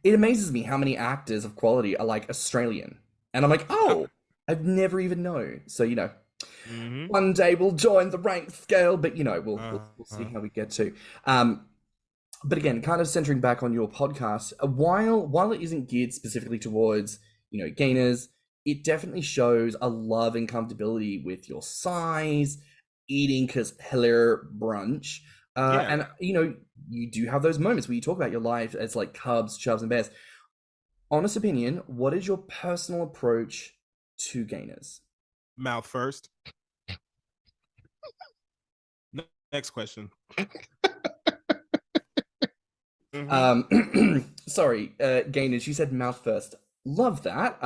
[SPEAKER 2] It amazes me how many actors of quality are like Australian. And I'm like, oh, I've never even known. So,
[SPEAKER 4] mm-hmm.
[SPEAKER 2] One day we'll join the rank scale, but, we'll see how we get to. But again, kind of centering back on your podcast, while it isn't geared specifically towards, gainers, it definitely shows a love and comfortability with your size, eating, because hello, brunch. And, you do have those moments where you talk about your life as like cubs, chubs, and bears. Honest opinion, what is your personal approach to gainers?
[SPEAKER 4] Mouth first. Next question.
[SPEAKER 2] Mm-hmm. Sorry, gainers, you said mouth first. Love that.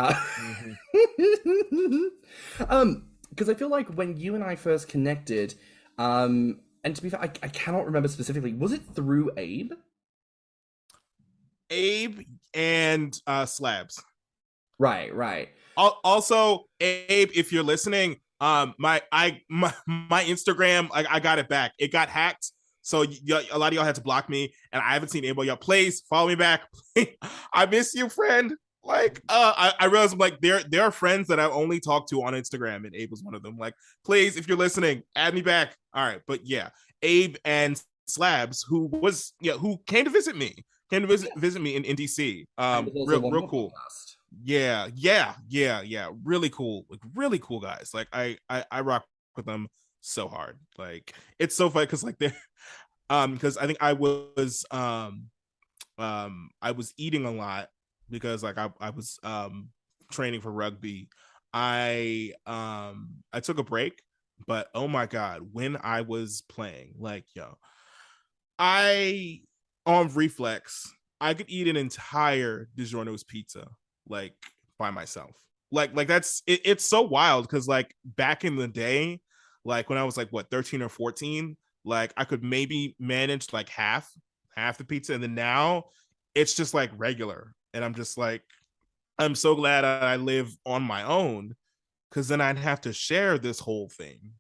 [SPEAKER 2] Because I feel like when you and I first connected, and to be fair, I cannot remember specifically, was it through Abe?
[SPEAKER 4] Abe and Slabs.
[SPEAKER 2] Right.
[SPEAKER 4] Also, Abe, if you're listening, my Instagram, I got it back. It got hacked. So a lot of y'all had to block me, and I haven't seen Abe. Y'all, please follow me back. I miss you, friend. Like, I realized, I'm like, there are friends that I only talk to on Instagram, and Abe was one of them. Like, please, if you're listening, add me back. All right, but yeah, Abe and Slabs, who came to visit me, visit me in DC. Real cool. Yeah, really cool, like really cool guys. Like I rock with them so hard. Like, it's so funny because like they're because I think I was eating a lot because like I was training for rugby. I took a break, but oh my god, when I was playing, like, I on reflex, I could eat an entire DiGiorno's pizza like by myself. Like that's it's so wild because like back in the day, like when I was like 13 or 14, like I could maybe manage like half the pizza, and then now it's just like regular, and I'm just like, I'm so glad I live on my own, because then I'd have to share this whole thing,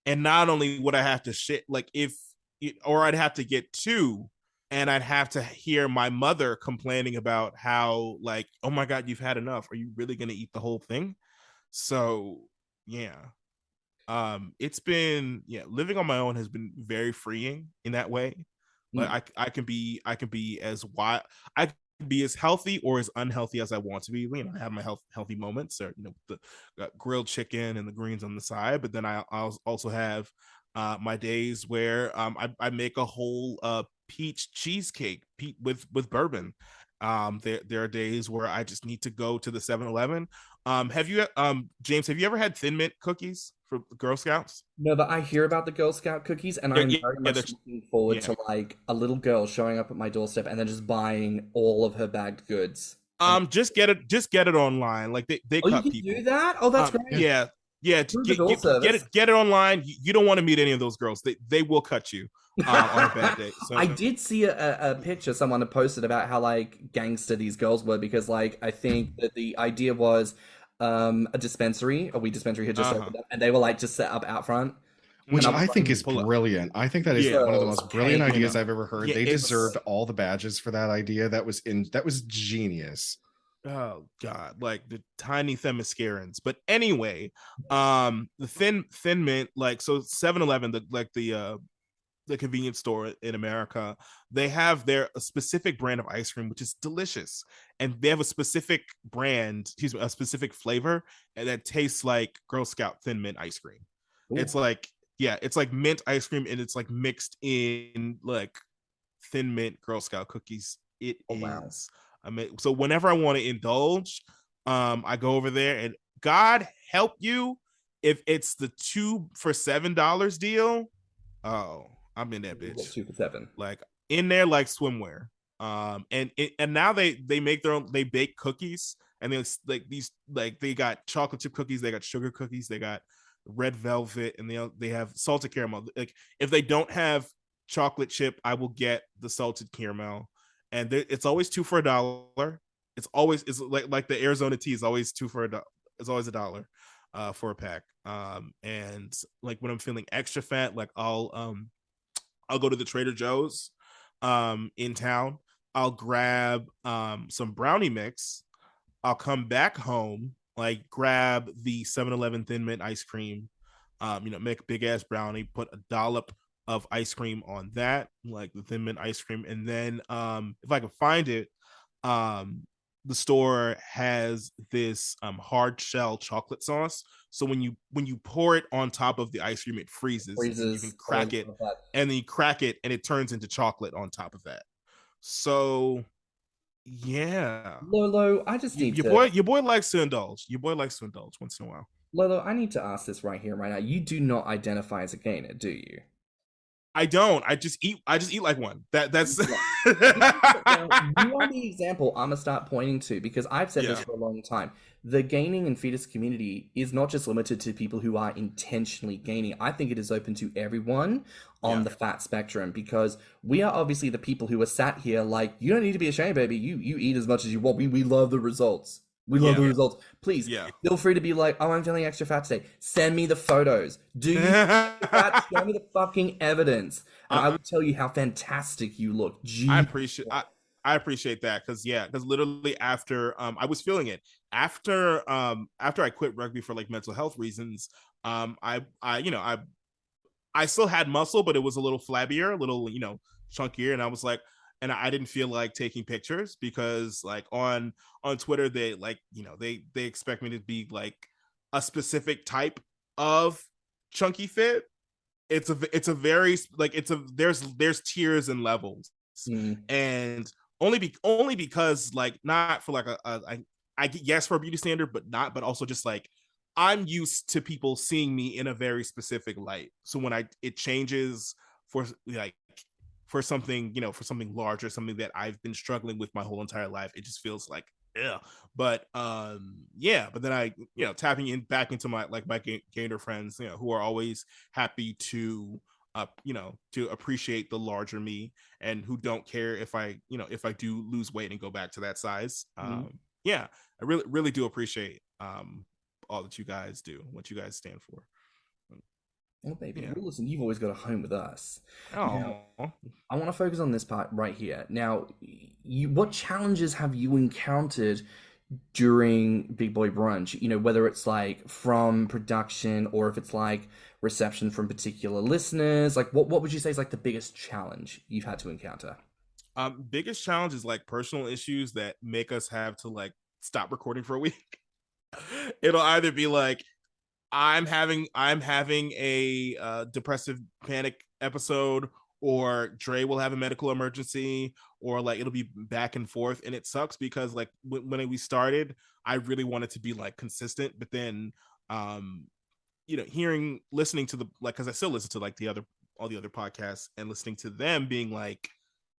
[SPEAKER 4] and not only would I have to share, like I'd have to get two, and I'd have to hear my mother complaining about how like, oh my god, you've had enough. Are you really gonna eat the whole thing? So yeah. It's been living on my own has been very freeing in that way. Like I can be as wild, I can be as healthy or as unhealthy as I want to be. I have my healthy moments, or the grilled chicken and the greens on the side, but then I'll also have my days where I make a whole peach cheesecake with bourbon. There are days where I just need to go to the 7-Eleven. Have you James, have you ever had Thin Mint cookies for Girl Scouts.
[SPEAKER 2] No, but I hear about the Girl Scout cookies, and
[SPEAKER 4] Yeah,
[SPEAKER 2] I'm
[SPEAKER 4] yeah,
[SPEAKER 2] very
[SPEAKER 4] yeah,
[SPEAKER 2] much looking forward
[SPEAKER 4] yeah.
[SPEAKER 2] to like a little girl showing up at my doorstep and then just buying all of her bagged goods.
[SPEAKER 4] Just get it online. Like they
[SPEAKER 2] Oh, you
[SPEAKER 4] cut
[SPEAKER 2] can
[SPEAKER 4] people.
[SPEAKER 2] do that? Oh, that's great.
[SPEAKER 4] Yeah. Yeah,
[SPEAKER 2] Through the door service.
[SPEAKER 4] get it online. You don't want to meet any of those girls. They will cut you on a bad day. So
[SPEAKER 2] I did see a picture someone had posted about how like gangster these girls were, because like I think that the idea was a weed dispensary had just opened up, and they were like just set up out front.
[SPEAKER 3] Which
[SPEAKER 2] And
[SPEAKER 3] I think is
[SPEAKER 4] pull up.
[SPEAKER 3] brilliant. I think that is
[SPEAKER 4] Yeah.
[SPEAKER 3] one of the most brilliant
[SPEAKER 2] Okay,
[SPEAKER 3] ideas I've ever heard.
[SPEAKER 4] Yeah,
[SPEAKER 3] They
[SPEAKER 4] it's-
[SPEAKER 3] deserved all the badges for that idea. That was genius.
[SPEAKER 4] Oh God, like the tiny Themyscarans. But anyway, the thin mint, like so 7-Eleven, the convenience store in America, they have a specific brand of ice cream which is delicious, and they have a specific a specific flavor, and that tastes like Girl Scout Thin Mint ice cream.
[SPEAKER 2] Ooh.
[SPEAKER 4] It's like it's like mint ice cream, and it's like mixed in like Thin Mint Girl Scout cookies. It is.
[SPEAKER 2] Wow.
[SPEAKER 4] I mean, so whenever I want to indulge, I go over there, and God help you if it's the 2 for $7 deal. Oh, I'm in that bitch.
[SPEAKER 2] 2 for $7.
[SPEAKER 4] Like in there like swimwear. And now they make their own. They bake cookies, and they like these like they got chocolate chip cookies, they got sugar cookies, they got red velvet, and they have salted caramel. Like if they don't have chocolate chip, I will get the salted caramel. And it's always 2 for $1. It's like the Arizona tea is always 2 for $1. It's always $1 for a pack. And like when I'm feeling extra fat, like I'll go to the Trader Joe's in town. I'll grab some brownie mix. I'll come back home, like grab the 7-Eleven Thin Mint ice cream. Make a big ass brownie, put a dollop of ice cream on that, like the Thin Mint ice cream, and then if I can find it, the store has this hard shell chocolate sauce. So when you pour it on top of the ice cream, it freezes. You can crack it, and then you crack it, and it turns into chocolate on top of that. So yeah,
[SPEAKER 2] Lolo, I just need
[SPEAKER 4] your boy likes to indulge. Your boy likes to indulge once in a while.
[SPEAKER 2] Lolo, I need to ask this right here, right now. You do not identify as a gainer, do you?
[SPEAKER 4] I don't. I just eat like one. That's
[SPEAKER 2] Now, you are the example I'm gonna start pointing to, because I've said this for a long time. The gaining and fetus community is not just limited to people who are intentionally gaining. I think it is open to everyone on the fat spectrum, because we are obviously the people who are sat here like, you don't need to be ashamed, baby. You eat as much as you want. We love the results. We love the results. Please feel free to be like, oh, I'm feeling extra fat today. Send me the photos. Do you fat? Show me the fucking evidence, and I will tell you how fantastic you look. Jeez.
[SPEAKER 4] I appreciate that, because literally after I was feeling it after I quit rugby for like mental health reasons. I still had muscle, but it was a little flabbier, a little chunkier, and I was like. And I didn't feel like taking pictures, because like on Twitter, they like, they expect me to be like a specific type of chunky fit. There's tiers and levels. And only because like, not for like I guess for a beauty standard, but also just like, I'm used to people seeing me in a very specific light. So when it changes for like, for something, for something larger, something that I've been struggling with my whole entire life, it just feels like, but then I, tapping in back into my gainer friends, who are always happy to, to appreciate the larger me, and who don't care if I do lose weight and go back to that size. I really, really do appreciate, all that you guys do, what you guys stand for.
[SPEAKER 2] Well, baby, well, listen, you've always got a home with us.
[SPEAKER 4] Oh,
[SPEAKER 2] now, I want to focus on this part right here. Now, what challenges have you encountered during Big Boy Brunch? Whether it's like from production, or if it's like reception from particular listeners. Like, what would you say is like the biggest challenge you've had to encounter?
[SPEAKER 4] Biggest challenge is like personal issues that make us have to like stop recording for a week. It'll either be like, I'm having a depressive panic episode, or Dre will have a medical emergency, or like it'll be back and forth, and it sucks because like when we started, I really wanted to be like consistent, but then listening to the, like, because I still listen to like all the other podcasts, and listening to them being like,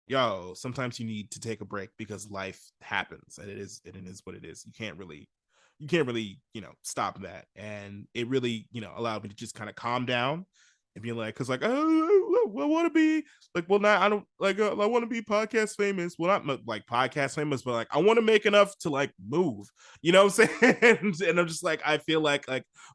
[SPEAKER 4] yo, sometimes you need to take a break because life happens, and it is what it is. You can't really stop that. And it really allowed me to just kind of calm down and be like, because like, I want to be like, well, not, I don't like, I want to be podcast famous. Well, not like podcast famous, but like, I want to make enough to like move, you know what I'm saying? And I'm just like, I feel like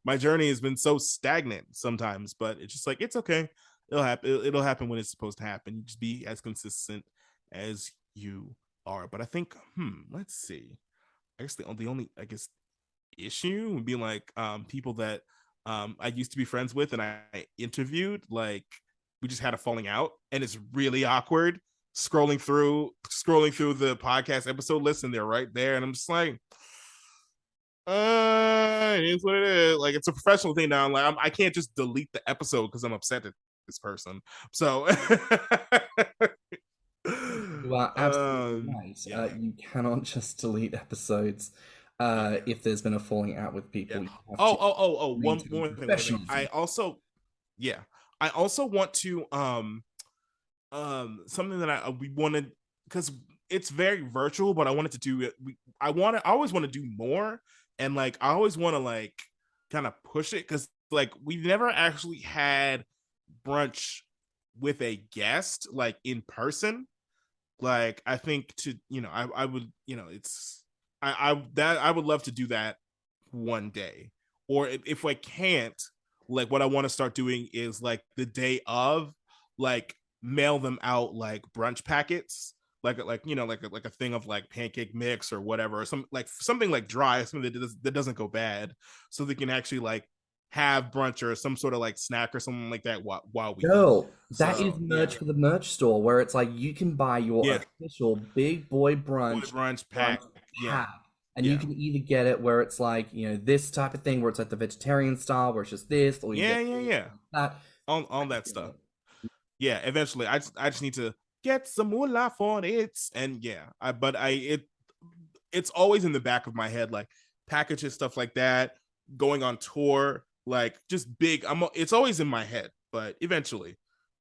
[SPEAKER 4] my journey has been so stagnant sometimes, but it's just like, it's okay. It'll happen when it's supposed to happen. You just be as consistent as you are. But I think, let's see. I guess the only issue would be like people that I used to be friends with and I interviewed, like we just had a falling out, and it's really awkward scrolling through the podcast episode list, and they're right there, and I'm just like, it is what it is. Like, it's a professional thing now. I'm like, I can't just delete the episode because I'm upset at this person. So
[SPEAKER 2] you are absolutely right.
[SPEAKER 4] Yeah.
[SPEAKER 2] You cannot just delete episodes if there's been a falling out with people.
[SPEAKER 4] Yeah. One more thing. I also want to something that we wanted, because it's very virtual, but I wanted to do it. I always want to do more, and like I always want to like kind of push it, because like we've never actually had brunch with a guest like in person. Like I think I would I would love to do that one day. Or if I can't, like what I want to start doing is like the day of, like mail them out like brunch packets, like a thing of like pancake mix or whatever, or something like dry, something that doesn't go bad, so they can actually like have brunch or some sort of like snack or something like that while we
[SPEAKER 2] eat. That is merch for the merch store, where it's like you can buy your official Big Boy Brunch
[SPEAKER 4] pack.
[SPEAKER 2] And you can either get it where it's like, this type of thing, where it's like the vegetarian style, where it's just this, or that.
[SPEAKER 4] On that stuff. Yeah, eventually, I just need to get some more life on it, and it's always in the back of my head, like packages, stuff like that, going on tour, like just big. It's always in my head, but eventually,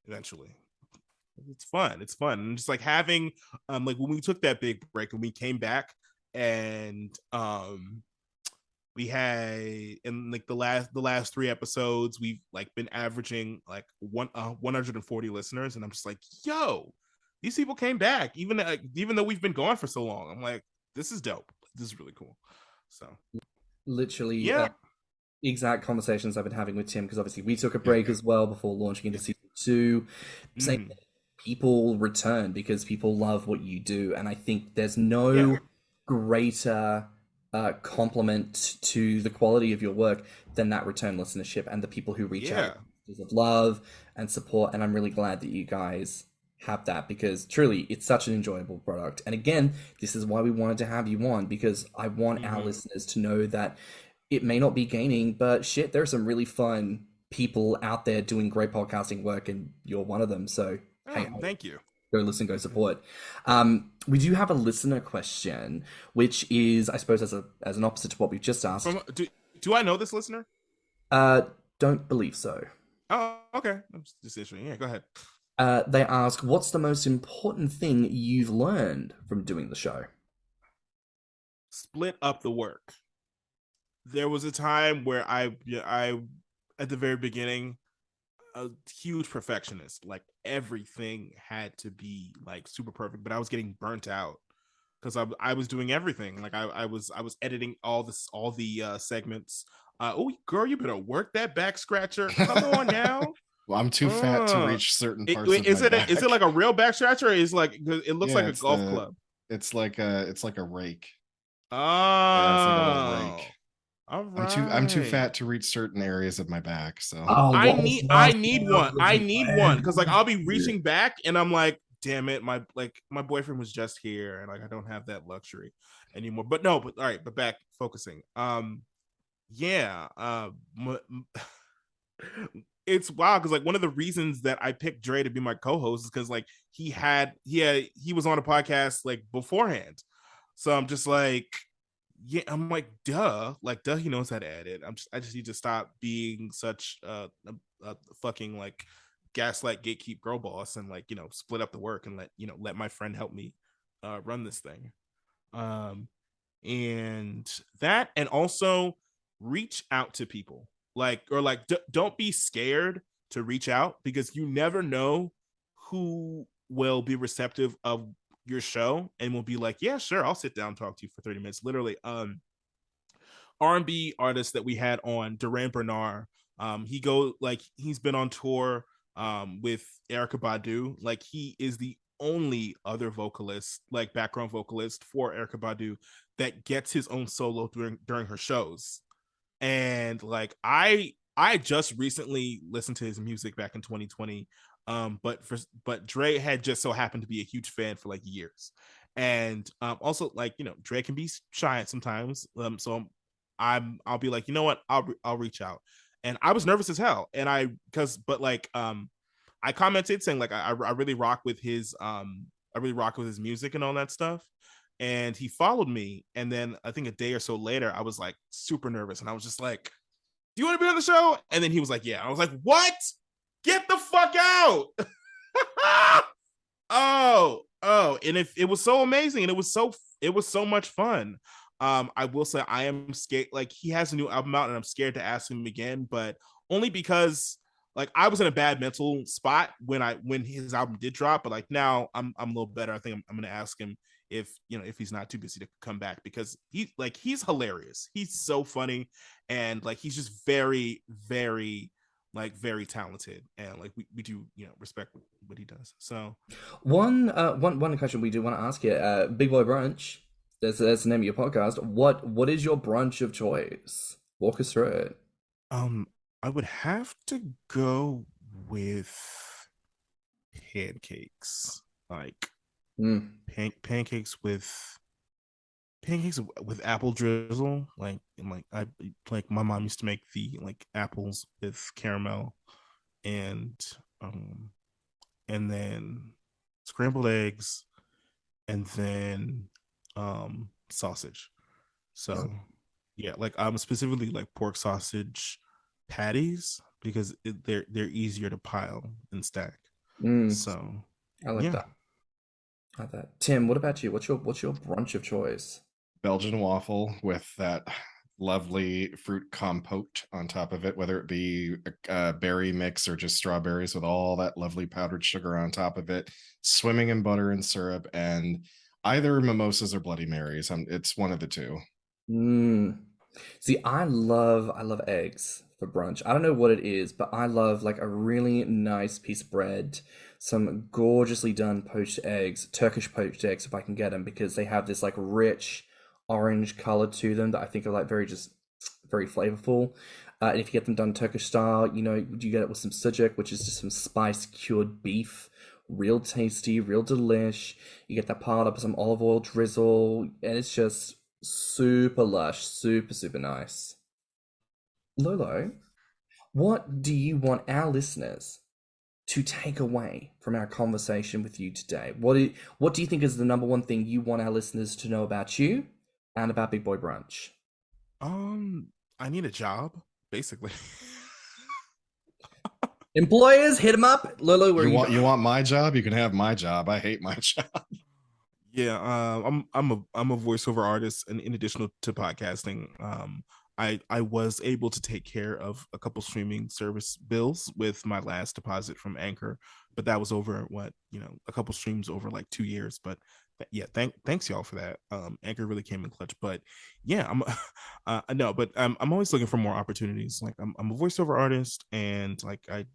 [SPEAKER 4] it's fun. And just like having, like when we took that big break and we came back. And we had in like the last 3 episodes, we've like been averaging like 140 listeners, and I'm just like, yo, these people came back even though we've been gone for so long. I'm like, this is dope. This is really cool. So
[SPEAKER 2] literally, exact conversations I've been having with Tim, because obviously we took a break as well before launching into season 2. Saying that people return because people love what you do, and I think there's no greater compliment to the quality of your work than that return listenership and the people who reach out of love and support. And I'm really glad that you guys have that, because truly it's such an enjoyable product. And again, this is why we wanted to have you on, because I want our listeners to know that it may not be gaining, but shit, there are some really fun people out there doing great podcasting work, and you're one of them. So hey,
[SPEAKER 4] thank you.
[SPEAKER 2] Go listen, go support. We do have a listener question, which is, I suppose, as an opposite to what we've just asked.
[SPEAKER 4] Do I know this listener?
[SPEAKER 2] Don't believe so.
[SPEAKER 4] Oh, okay. I'm just issuing. Yeah, go ahead.
[SPEAKER 2] They ask, what's the most important thing you've learned from doing the show?
[SPEAKER 4] Split up the work. There was a time where I at the very beginning, a huge perfectionist, like everything had to be like super perfect, but I was getting burnt out because I was doing everything. Like I was editing all the segments. Oh girl, you better work that back scratcher. Come on now.
[SPEAKER 3] Well, I'm too fat to reach certain parts of my back.
[SPEAKER 4] Is it like a real back scratcher, or is like, it looks like a golf club?
[SPEAKER 3] It's like a rake.
[SPEAKER 4] Oh,
[SPEAKER 3] it's like a little rake.
[SPEAKER 4] All right.
[SPEAKER 3] I'm too fat to reach certain areas of my back, so
[SPEAKER 4] I need one because like I'll be reaching back and I'm like, damn it, my boyfriend was just here and like I don't have that luxury anymore. But all right, but back focusing. It's wild because like one of the reasons that I picked Dre to be my co-host is because like he was on a podcast like beforehand, so I'm just like, yeah, I'm like, duh, he knows how to edit. I just need to stop being such a fucking like gaslight gatekeep girl boss, and like, split up the work and let my friend help me run this thing. And that, and also reach out to people, don't be scared to reach out, because you never know who will be receptive of your show and will be like, yeah, sure, I'll sit down and talk to you for 30 minutes. Literally, R&B artist that we had on, Duran Bernard, he's been on tour with Erykah Badu. Like, he is the only other vocalist, like background vocalist for Erykah Badu, that gets his own solo during her shows. And like, I just recently listened to his music back in 2020, but Dre had just so happened to be a huge fan for like years. And also, like, Dre can be shy sometimes, so I'll be like, you know what, I'll reach out. And I was nervous as hell, and I commented saying like, I really rock with his music and all that stuff. And he followed me, and then I think a day or so later, I was like super nervous, and I was just like, do you want to be on the show? And then he was like, yeah. I was like, what? Get the fuck out. oh, and it was so amazing, and it was so much fun. I will say, I am scared, like, he has a new album out and I'm scared to ask him again, but only because like I was in a bad mental spot when his album did drop. But like, now I'm a little better. I think I'm gonna ask him if he's not too busy to come back, because he's hilarious. He's so funny, and like, he's just very, very, like, very talented, and like we do respect what he does. So
[SPEAKER 2] One question we do want to ask you, Big Boy Brunch. That's the name of your podcast. What is your brunch of choice? Walk us through it.
[SPEAKER 4] I would have to go with pancakes, like pancakes with apple drizzle, like, and like my mom used to make the like apples with caramel, and then scrambled eggs, and then sausage. So yeah, like, specifically like pork sausage patties, because they're easier to pile and stack. So
[SPEAKER 2] I like that. I like that. Tim, what about you? What's your brunch of choice?
[SPEAKER 3] Belgian waffle with that lovely fruit compote on top of it, whether it be a berry mix or just strawberries with all that lovely powdered sugar on top of it, swimming in butter and syrup, and either mimosas or Bloody Marys. It's one of the two.
[SPEAKER 2] See, I love eggs for brunch. I don't know what it is, but I love like a really nice piece of bread, some gorgeously done poached eggs, Turkish poached eggs if I can get them, because they have this like rich orange color to them that I think are like very flavorful. And if you get them done Turkish style, you get it with some sucuk, which is just some spice cured beef. Real tasty, real delish. You get that piled up with some olive oil drizzle, and it's just super lush, super nice. Lolo, what do you want our listeners to take away from our conversation with you today? What do you think is the number one thing you want our listeners to know about you and about Big Boy Brunch?
[SPEAKER 4] I need a job, basically.
[SPEAKER 2] Employers, hit them up. Lolo,
[SPEAKER 3] you want my job? You can have my job. I hate my job.
[SPEAKER 4] Yeah, I'm a voiceover artist, and in addition to podcasting, I was able to take care of a couple streaming service bills with my last deposit from Anchor, but that was over a couple streams over like 2 years. But yeah, thanks y'all for that. Anchor really came in clutch. But yeah, I'm always looking for more opportunities. Like, I'm a voiceover artist, and like I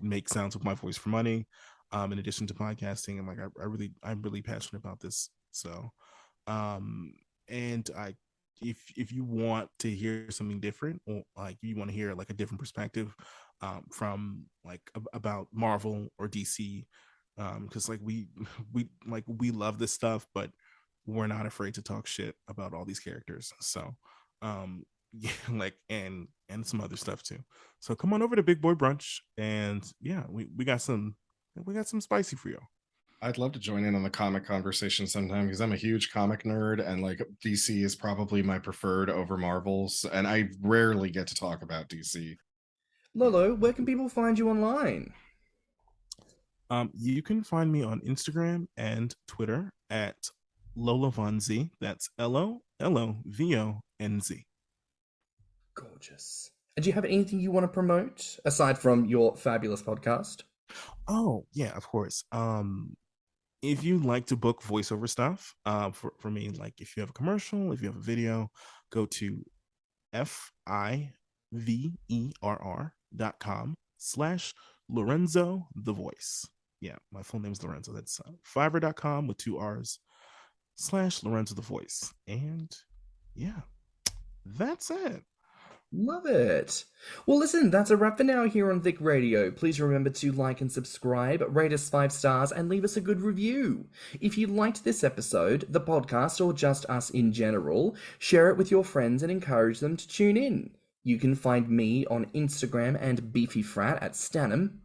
[SPEAKER 4] make sounds with my voice for money. In addition to podcasting, and like I'm really passionate about this. So and if you want to hear something different, or like you want to hear like a different perspective from like about Marvel or DC, because like we love this stuff, but we're not afraid to talk shit about all these characters. So yeah, like, and some other stuff too. So come on over to Big Boy Brunch, and yeah, we got some spicy for you.
[SPEAKER 3] I'd love to join in on the comic conversation sometime because I'm a huge comic nerd and like DC is probably my preferred over Marvel's, and I rarely get to talk about DC.
[SPEAKER 2] Lolo, where can people find you online?
[SPEAKER 4] You can find me on Instagram and Twitter at LoloVonz. That's LOLOVONZ.
[SPEAKER 2] Gorgeous. And do you have anything you want to promote aside from your fabulous podcast?
[SPEAKER 4] Oh, yeah, of course. If you like to book voiceover stuff, for me, like if you have a commercial, if you have a video, go to fiverr.com/Lorenzo the Voice. Yeah, my full name is Lorenzo. That's fiverr.com with 2 R's /Lorenzo the Voice. And yeah, that's it.
[SPEAKER 2] Love it. Well, listen, that's a wrap for now here on Thicc Radio. Please remember to like and subscribe, rate us 5 stars, and leave us a good review. If you liked this episode, the podcast, or just us in general, share it with your friends and encourage them to tune in. You can find me on Instagram and Beefy Frat at stannnum.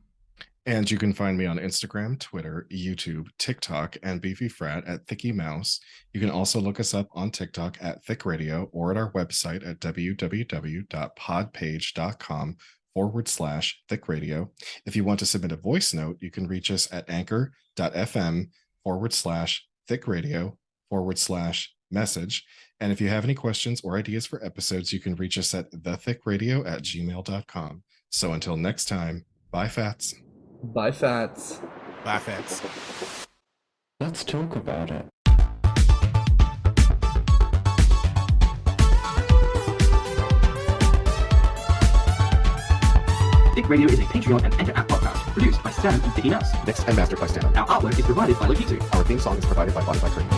[SPEAKER 3] And you can find me on Instagram, Twitter, YouTube, TikTok, and Beefy Frat at Thicky Mouse. You can also look us up on TikTok at Thicc Radio or at our website at www.podpage.com/Thicc Radio. If you want to submit a voice note, you can reach us at anchor.fm/Thicc Radio/message. And if you have any questions or ideas for episodes, you can reach us at thethickradio@gmail.com. So until next time, bye, Fats.
[SPEAKER 2] Bye, Fats.
[SPEAKER 4] Bye, Fats.
[SPEAKER 1] Let's talk about it.
[SPEAKER 5] Thicc Radio is a Patreon and Anchor app podcast produced by Stan and Thicky Mouse.
[SPEAKER 1] Mixed and mastered by stannnum.
[SPEAKER 5] Our artwork is provided by LoloVonz.
[SPEAKER 1] Our theme song is provided by Body by Cream.